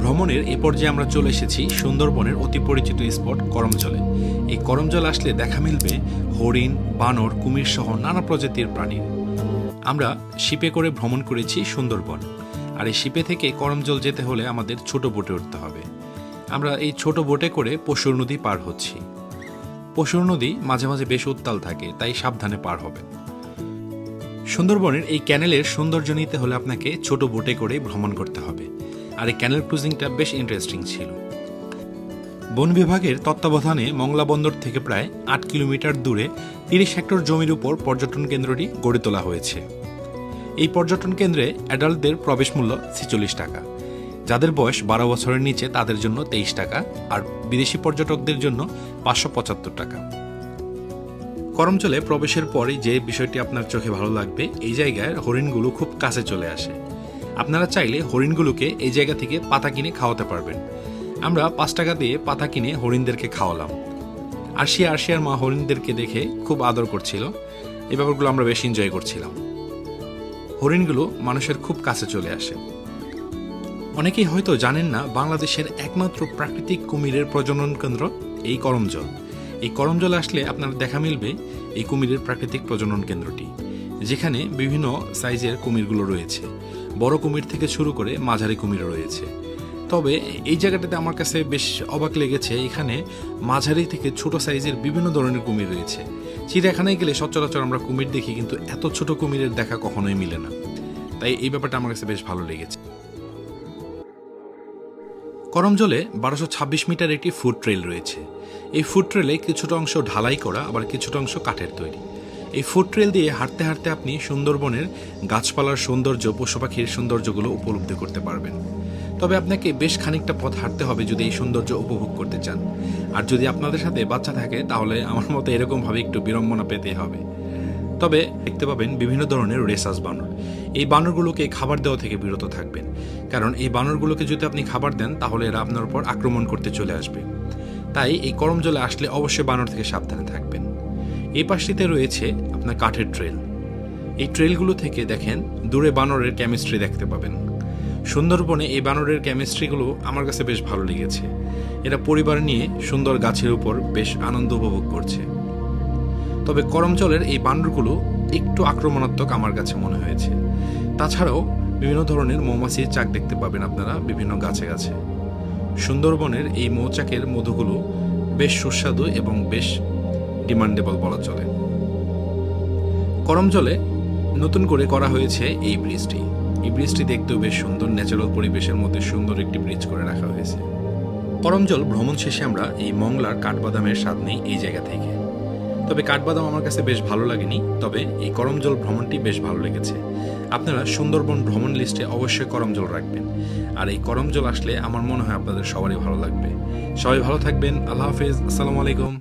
ভ্রমণের এ পর্যায়ে আমরা চলে এসেছি সুন্দরবনের অতি পরিচিত স্পট করমজলে। এই করমজল আসলে দেখা মিলবে হরিণ, বানর, কুমির সহ নানা প্রজাতির প্রাণীর। আমরা শিপে করে ভ্রমণ করেছি সুন্দরবন, আর এই শিপে থেকে করমজল যেতে হলে আমাদের ছোট বোটে উঠতে হবে। আমরা এই ছোট বোটে করে পশুর নদী পার হচ্ছি। পশুর নদী মাঝে মাঝে বেশ উত্তাল থাকে, তাই সাবধানে পার হবে। সুন্দরবনের এই ক্যানেলের সৌন্দর্য নিতে হলে আপনাকে ছোট বোটে করে ভ্রমণ করতে হবে, আর এই ক্যানেল ক্রুজিংটা বেশ ইন্টারেস্টিং ছিল। বন বিভাগের তত্ত্বাবধানে মংলা বন্দর থেকে প্রায় ৮ কিলোমিটার দূরে ৩০ হেক্টর জমির উপর পর্যটন কেন্দ্রটি গড়ে তোলা হয়েছে। এই পর্যটন কেন্দ্রে অ্যাডাল্টদের প্রবেশ মূল্য ৪৬ টাকা, যাদের বয়স ১২ বছরের নিচে তাদের জন্য ২৩ টাকা, আর বিদেশি পর্যটকদের জন্য ৫৭৫ টাকা। করমজলে প্রবেশের পরই যে বিষয়টি আপনার চোখে ভালো লাগবে, এই জায়গায় হরিণগুলো খুব কাছে চলে আসে। আপনারা চাইলে হরিণগুলোকে এই জায়গা থেকে পাতা কিনে খাওয়াতে পারবেন। আমরা ৫ টাকা দিয়ে পাতা কিনে হরিণদেরকে খাওয়ালাম। আরশিয়ার মা হরিণদেরকে দেখে খুব আদর করছিল। এই ব্যাপারগুলো আমরা বেশ এনজয় করছিলাম। হরিণগুলো মানুষের খুব কাছে চলে আসে। অনেকেই হয়তো জানেন না, বাংলাদেশের একমাত্র প্রাকৃতিক কুমিরের প্রজনন কেন্দ্র এই করমজল। এই করমজল আসলে আপনার দেখা মিলবে এই কুমিরের প্রাকৃতিক প্রজনন কেন্দ্রটি, যেখানে বিভিন্ন সাইজের কুমিরগুলো রয়েছে। বড় কুমির থেকে শুরু করে মাঝারি কুমির রয়েছে। তবে এই জায়গাটাতে আমার কাছে বেশ অবাক লেগেছে, এখানে মাঝারি থেকে ছোট সাইজের বিভিন্ন ধরনের কুমির রয়েছে। চিড়িয়াখানায় গেলে সচরাচর আমরা কুমির দেখি, কিন্তু এত ছোট কুমিরের দেখা কখনোই মিলে না। তাই এই ব্যাপারটা আমার কাছে বেশ ভালো লেগেছে। করমজলে ১২২৬ মিটার একটি ফুড ট্রেল রয়েছে। এই ফুড ট্রেলে কিছুটা অংশ ঢালাই করা, আবার কিছুটা অংশ কাঠের তৈরি। এই ফুড ট্রেল দিয়ে হাঁটতে হাঁটতে আপনি সুন্দরবনের গাছপালার সৌন্দর্য, পশু পাখির সৌন্দর্যগুলো উপলব্ধি করতে পারবেন। তবে আপনাকে বেশ খানিকটা পথ হাঁটতে হবে যদি এই সৌন্দর্য উপভোগ করতে চান। আর যদি আপনাদের সাথে বাচ্চা থাকে, তাহলে আমার মতো এরকমভাবে একটু বিড়ম্বনা পেতে হবে। তবে দেখতে পাবেন বিভিন্ন ধরনের রেসাস বানর। এই বানরগুলোকে খাবার দেওয়া থেকে বিরত থাকবেন, কারণ এই বানরগুলোকে যদি আপনি খাবার দেন, তাহলে এরা আপনার উপর আক্রমণ করতে চলে আসবে। তাই এই করমজলে আসলে অবশ্যই বানর থেকে সাবধানে থাকবেন। এই পাশটিতে রয়েছে আপনার কাঠের ট্রেল। এই ট্রেলগুলো থেকে দেখেন দূরে বানরের কেমিস্ট্রি দেখতে পাবেন। সুন্দরবনে এই বানরের কেমিস্ট্রিগুলো আমার কাছে বেশ ভালো লেগেছে। এরা পরিবার নিয়ে সুন্দর গাছের উপর বেশ আনন্দ উপভোগ করছে। তবে করমজলের এই বানরগুলো একটু আক্রমণাত্মক আমার কাছে মনে হয়েছে। তাছাড়াও বিভিন্ন ধরনের মৌমাছির চাক দেখতে পাবেন আপনারা বিভিন্ন গাছে গাছে। সুন্দরবনের এই মৌচাকের মধুগুলো বেশ সুস্বাদু এবং বেশ ডিমান্ডেবল বলা চলে। করমজলে নতুন করে করা হয়েছে এই ব্রিজটি। এই ব্রিজটি দেখতেও বেশ সুন্দর, ন্যাচারাল পরিবেশের মধ্যে সুন্দর একটি ব্রিজ করে রাখা হয়েছে। করমজল ভ্রমণ শেষে আমরা এই মংলার কাঠবাদামের স্বাদ নেই এই জায়গা থেকে। তবে কাঠবাদাম আমার কাছে বেশ ভালো লাগেনি, তবে এই করমজল ভ্রমণটি বেশ ভালো লেগেছে। আপনারা সুন্দরবন ভ্রমণ লিস্টে অবশ্যই করমজল রাখবেন। আর এই করমজল আসলে আমার মনে হয় আপনাদের সবারই ভালো লাগবে। সবাই ভালো থাকবেন। আল্লাহ হাফেজ। আসসালামু আলাইকুম।